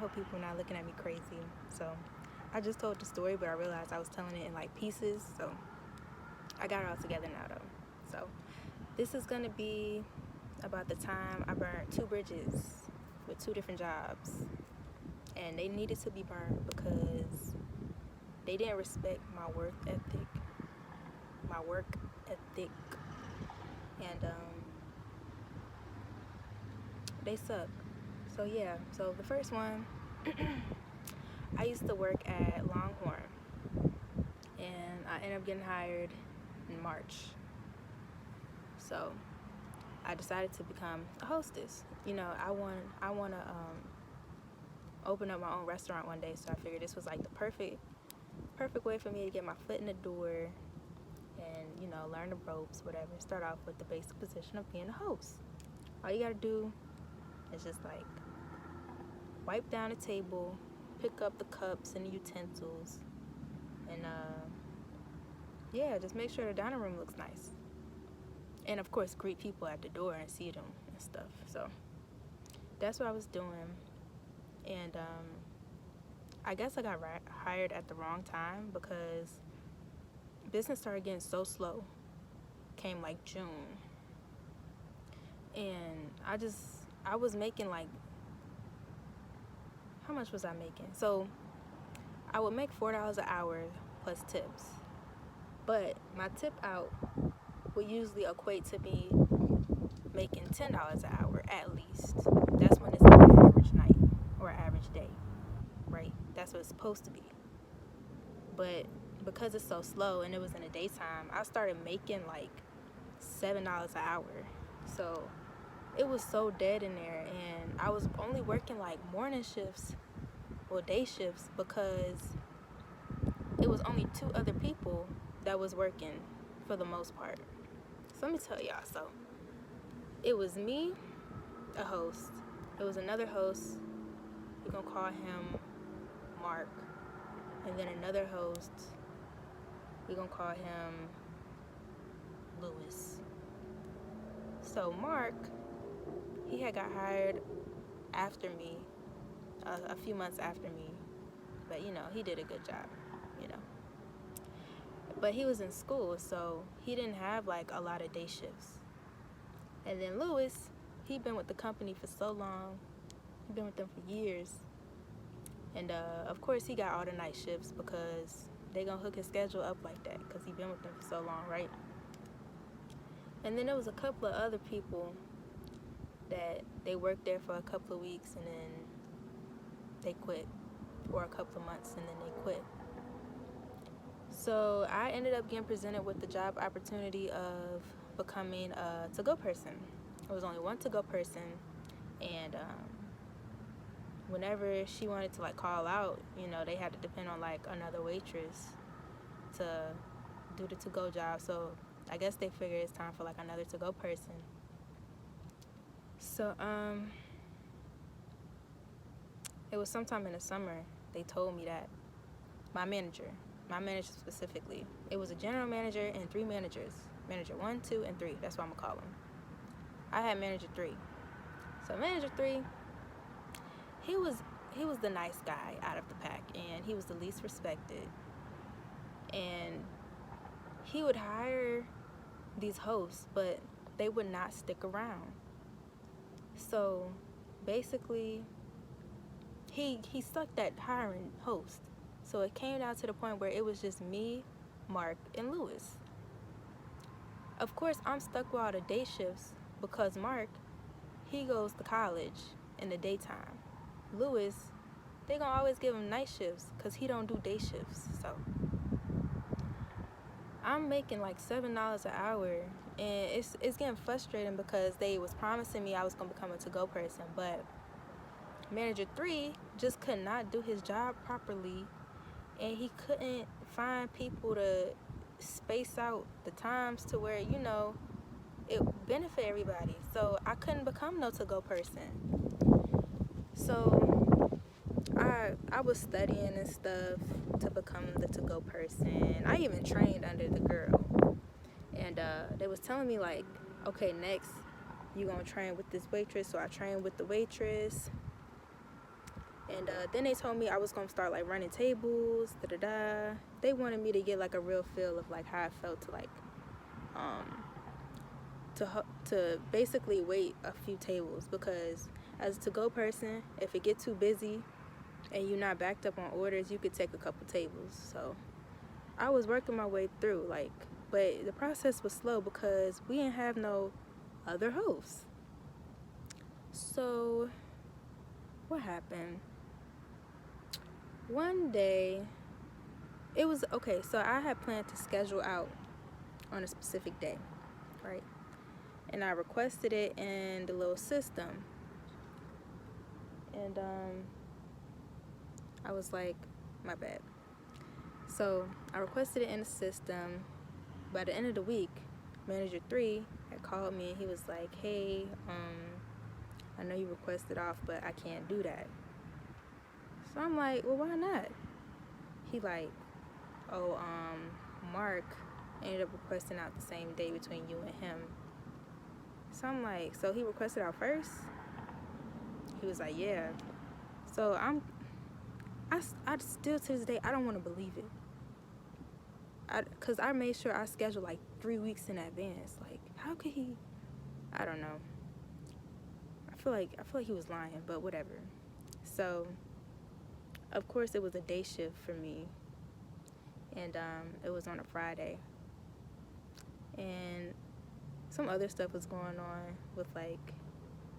hope people are not looking at me crazy. So I just told the story, but I realized I was telling it in like pieces. So I got it all together now though. So this is gonna be about the time I burned 2 bridges with 2 different jobs. And they needed to be burned because they didn't respect my work ethic. And they suck. So yeah, so the first one, I used to work at Longhorn, and I ended up getting hired in March. So I decided to become a hostess. You know, I want to open up my own restaurant one day. So I figured this was like the perfect way for me to get my foot in the door and, you know, learn the ropes, whatever. Start off with the basic position of being a host. All you gotta do is just like wipe down the table, pick up the cups and the utensils, and yeah, just make sure the dining room looks nice. And of course, greet people at the door and see them and stuff. So that's what I was doing. And I guess I got hired at the wrong time because business started getting so slow. Came like June. And I was making like, how much was I making? So I would make $4 an hour plus tips. But my tip out would usually equate to me making $10 an hour at least. That's when it's like an average night or average day, right? That's what it's supposed to be. But because it's so slow and it was in the daytime, I started making like $7 an hour. So it was so dead in there, and I was only working like morning shifts or day shifts because it was only 2 other people that was working for the most part. So let me tell y'all. So it was me, a host. It was another host. We're gonna call him Mark. And then another host. We're gonna call him Lewis. So Mark, he had got hired after me, a few months after me. But you know, he did a good job, you know. But he was in school, so he didn't have like a lot of day shifts. And then Lewis, he'd been with the company for so long. He'd been with them for years. And of course he got all the night shifts because they gonna hook his schedule up like that because he been with them for so long, right? And then there was a couple of other people that they worked there for a couple of weeks and then they quit, or a couple of months and then they quit. So I ended up getting presented with the job opportunity of becoming a to-go person. There was only one to-go person, and whenever she wanted to like call out, you know, they had to depend on like another waitress to do the to-go job. So I guess they figured it's time for like another to-go person. So it was sometime in the summer they told me that my manager specifically, it was a general manager and 3 managers, manager 1, 2, and 3. That's what I'm gonna call him. I had manager 3. So manager 3, he was the nice guy out of the pack, and he was the least respected. And he would hire these hosts, but they would not stick around. So basically, he stuck that hiring host. So it came down to the point where it was just me, Mark, and Lewis. Of course, I'm stuck with all the day shifts because Mark, he goes to college in the daytime. Lewis, they gonna always give him night shifts because he don't do day shifts. So I'm making like $7 an hour, and it's getting frustrating because they was promising me I was gonna become a to-go person, but manager 3 just could not do his job properly, and he couldn't find people to space out the times to where, you know, it benefit everybody. So I couldn't become no to-go person. So I was studying and stuff to become the to-go person. I even trained under the girl, and they was telling me like, okay, next you gonna train with this waitress. So I trained with the waitress, and And then they told me I was gonna start like running tables, They wanted me to get like a real feel of like how I felt to like to basically wait a few tables, because as a to-go person, if it get too busy and you're not backed up on orders, you could take a couple tables. So I was working my way through, like, but the process was slow because we didn't have no other hosts. So what happened? One day, it was okay, so I had planned to schedule out on a specific day, right? And I requested it in the little system. And I was like, my bad. So I requested it in the system. By the end of the week, Manager 3 had called me and he was like, hey, I know you requested off, but I can't do that. So I'm like, well, why not? He like, oh, Mark ended up requesting out the same day between you and him. So I'm like, so he requested out first? He was like, yeah. So I still to this day, I don't want to believe it. Because I made sure I scheduled like 3 weeks in advance. Like, how could he? I don't know. I feel like he was lying, but whatever. So, of course, it was a day shift for me. And it was on a Friday. And some other stuff was going on with like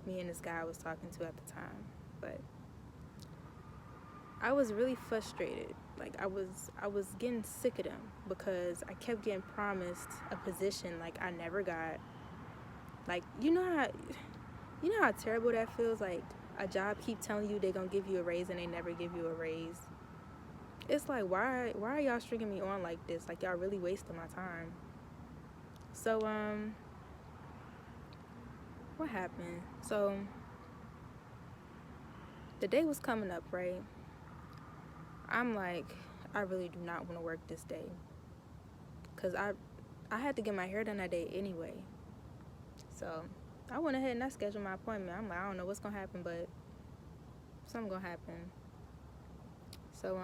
me and this guy I was talking to at the time. But I was really frustrated. Like I was getting sick of them because I kept getting promised a position like I never got. Like, you know how terrible that feels? Like a job keep telling you they're gonna give you a raise and they never give you a raise. It's like, why are y'all stringing me on like this? Like, y'all really wasting my time. So what happened? So the day was coming up, right? I'm like, I really do not want to work this day, because I had to get my hair done that day anyway. So I went ahead and I scheduled my appointment. I'm like, I don't know what's gonna happen, but something gonna happen. So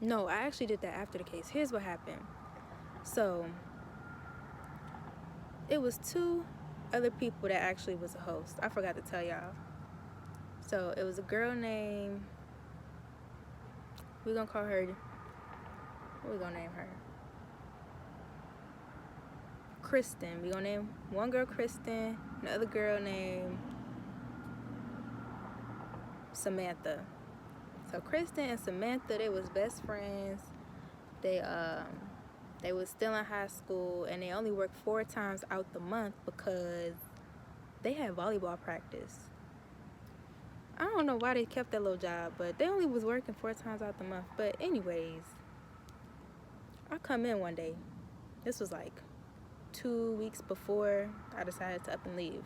no, I actually did that after the case. Here's what happened. So it was 2 other people that actually was a host. I forgot to tell y'all. So it was a girl named, we're gonna call her, what we gonna name her? Kristen. We're gonna name one girl Kristen, another girl named Samantha. So Kristen and Samantha, they was best friends. They was still in high school, and they only worked 4 times out the month because they had volleyball practice. I don't know why they kept that little job, but they only was working 4 times out the month. But anyways, I come in one day. This was like 2 weeks before I decided to up and leave.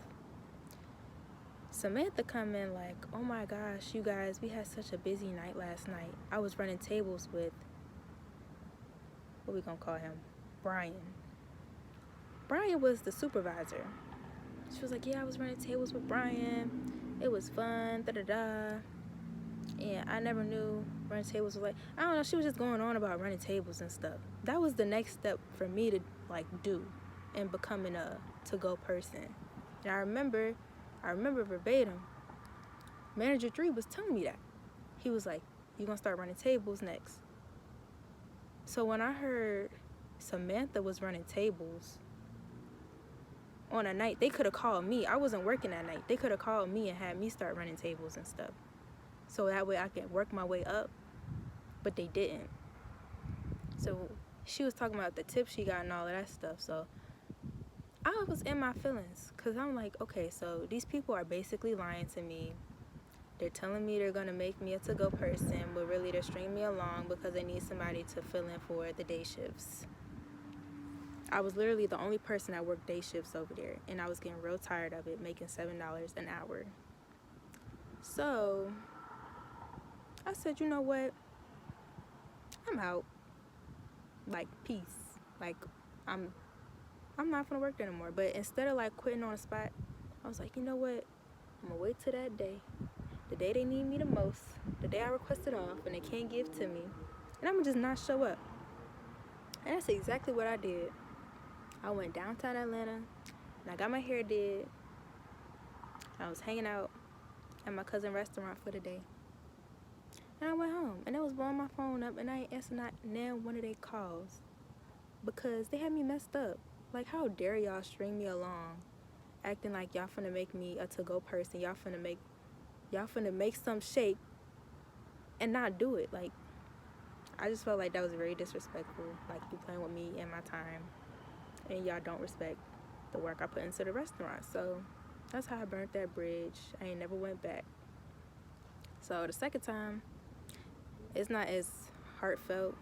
Samantha come in like, oh my gosh, you guys, we had such a busy night last night. I was running tables with, what we gonna call him? Brian. Brian was the supervisor. She was like, yeah, I was running tables with Brian. It was fun, And I never knew running tables was like, I don't know, she was just going on about running tables and stuff. That was the next step for me to like do in becoming a to-go person. And I remember verbatim, Manager 3 was telling me that. He was like, you're gonna start running tables next. So when I heard Samantha was running tables on a night, they could have called me. I wasn't working that night. They could have called me and had me start running tables and stuff, so that way I could work my way up, but they didn't. So she was talking about the tips she got and all of that stuff. So I was in my feelings, because I'm like, okay, so these people are basically lying to me. They're telling me they're going to make me a to-go person, but really they're stringing me along because they need somebody to fill in for the day shifts. I was literally the only person that worked day shifts over there, and I was getting real tired of it, making $7 an hour. So I said, you know what? I'm out. Like, peace. Like, I'm not gonna work there no more. But instead of like quitting on the spot, I was like, you know what? I'm gonna wait till that day, the day they need me the most, the day I requested off and they can't give to me, and I'm gonna just not show up. And that's exactly what I did. I went downtown Atlanta and I got my hair did. I was hanging out at my cousin's restaurant for the day. And I went home and I was blowing my phone up and I ain't answered not now one of their calls because they had me messed up. Like, how dare y'all string me along acting like y'all finna make me a to-go person. Y'all finna make some shake and not do it. Like, I just felt like that was very disrespectful. Like, you playing with me and my time and y'all don't respect the work I put into the restaurant. So that's how I burnt that bridge. I ain't never went back. So the second time, it's not as heartfelt.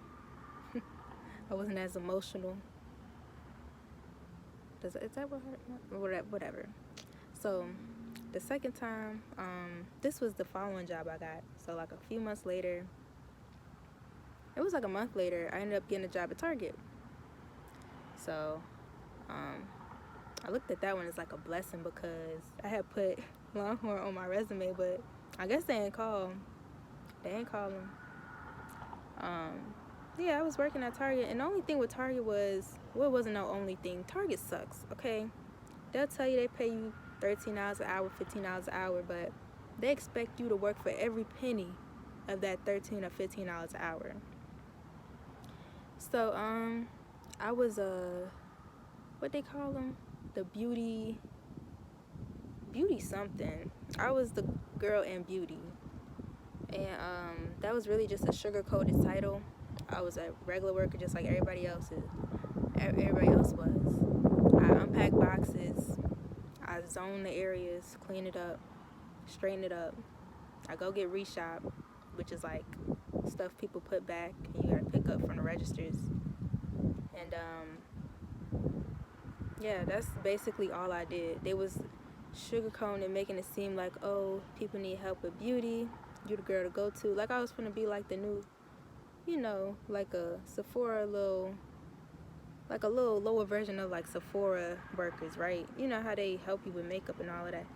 I wasn't as emotional. Is that what whatever. So the second time, this was the following job I got. So like a few months later, it was like a month later, I ended up getting a job at Target. So I looked at that one as like a blessing because I had put Longhorn on my resume, but I guess they ain't call. They ain't call them. Yeah, I was working at Target, and the only thing with Target was, well, it wasn't no only thing. Target sucks, okay? They'll tell you they pay you $13 an hour, $15 an hour, but they expect you to work for every penny of that $13 or $15 an hour. So, I was what they call them? The beauty something. I was the girl in beauty. And that was really just a sugar-coated title. I was a regular worker just like everybody else was. I unpack boxes, I zone the areas, clean it up, straighten it up. I go get reshop, which is like stuff people put back and you gotta pick up from the registers. And yeah, that's basically all I did. They was sugarcoating and making it seem like, oh, people need help with beauty, you're the girl to go to. Like I was gonna be like the new, you know, like a Sephora like a little lower version of like Sephora workers, right? You know how they help you with makeup and all of that.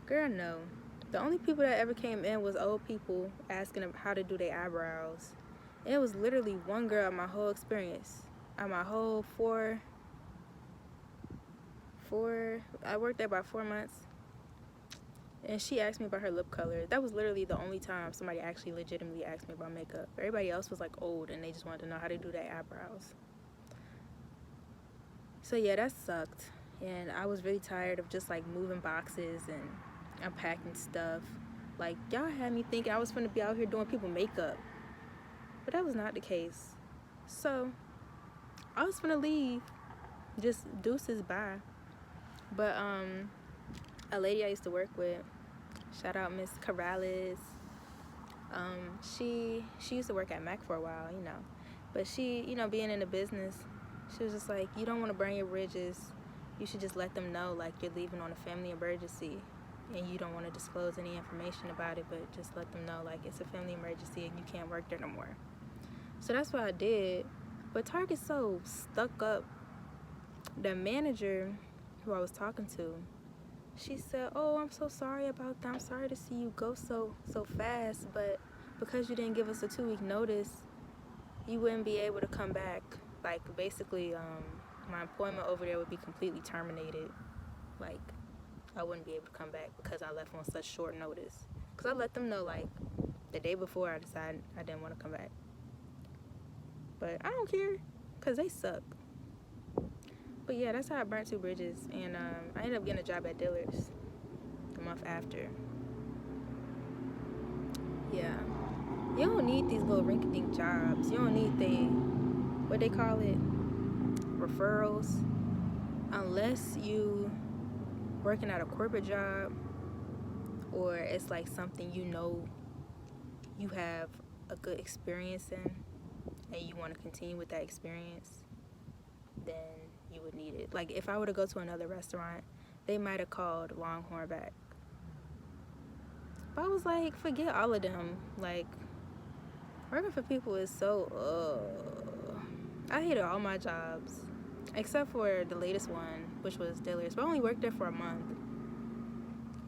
Girl, no. The only people that ever came in was old people asking them how to do their eyebrows. And it was literally one girl in my whole experience. On my whole I worked there about 4 months. And she asked me about her lip color. That was literally the only time somebody actually legitimately asked me about makeup. Everybody else was like old and they just wanted to know how to do their eyebrows. So yeah, that sucked. And I was really tired of just like moving boxes and unpacking stuff. Like, y'all had me thinking I was gonna be out here doing people makeup. But that was not the case. So I was gonna leave. Just deuces, bye. But a lady I used to work with, shout out Miss Corrales. She used to work at Mac for a while, you know. But she, you know, being in the business, she was just like, you don't want to burn your bridges. You should just let them know, like, you're leaving on a family emergency and you don't want to disclose any information about it, but just let them know, like, it's a family emergency and you can't work there no more. So that's what I did. But Target's so stuck up. The manager who I was talking to, she said, oh, I'm so sorry about that. I'm sorry to see you go so fast, but because you didn't give us a 2-week notice, you wouldn't be able to come back. Like, basically, my employment over there would be completely terminated. Like, I wouldn't be able to come back because I left on such short notice. Because I let them know, like, the day before I decided I didn't want to come back. But I don't care, because they suck. But yeah, that's how I burnt 2 bridges. And I ended up getting a job at Dillard's the month after. Yeah. You don't need these little rinky-dink jobs. You don't need what they call it, referrals. Unless you working at a corporate job or it's like something you know you have a good experience in and you want to continue with that experience, then you would need it. Like, if I were to go to another restaurant, they might have called Longhorn back. But I was like, forget all of them. Like, working for people is so, I hated all my jobs. Except for the latest one, which was Dillard's. But I only worked there for a month.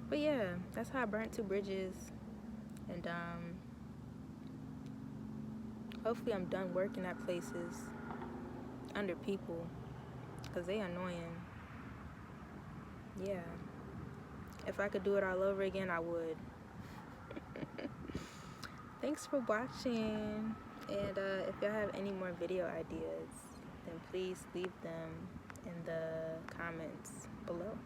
But yeah, that's how I burnt 2 bridges. And hopefully I'm done working at places under people, because they annoying. Yeah. If I could do it all over again, I would. Thanks for watching. And if y'all have any more video ideas, then please leave them in the comments below.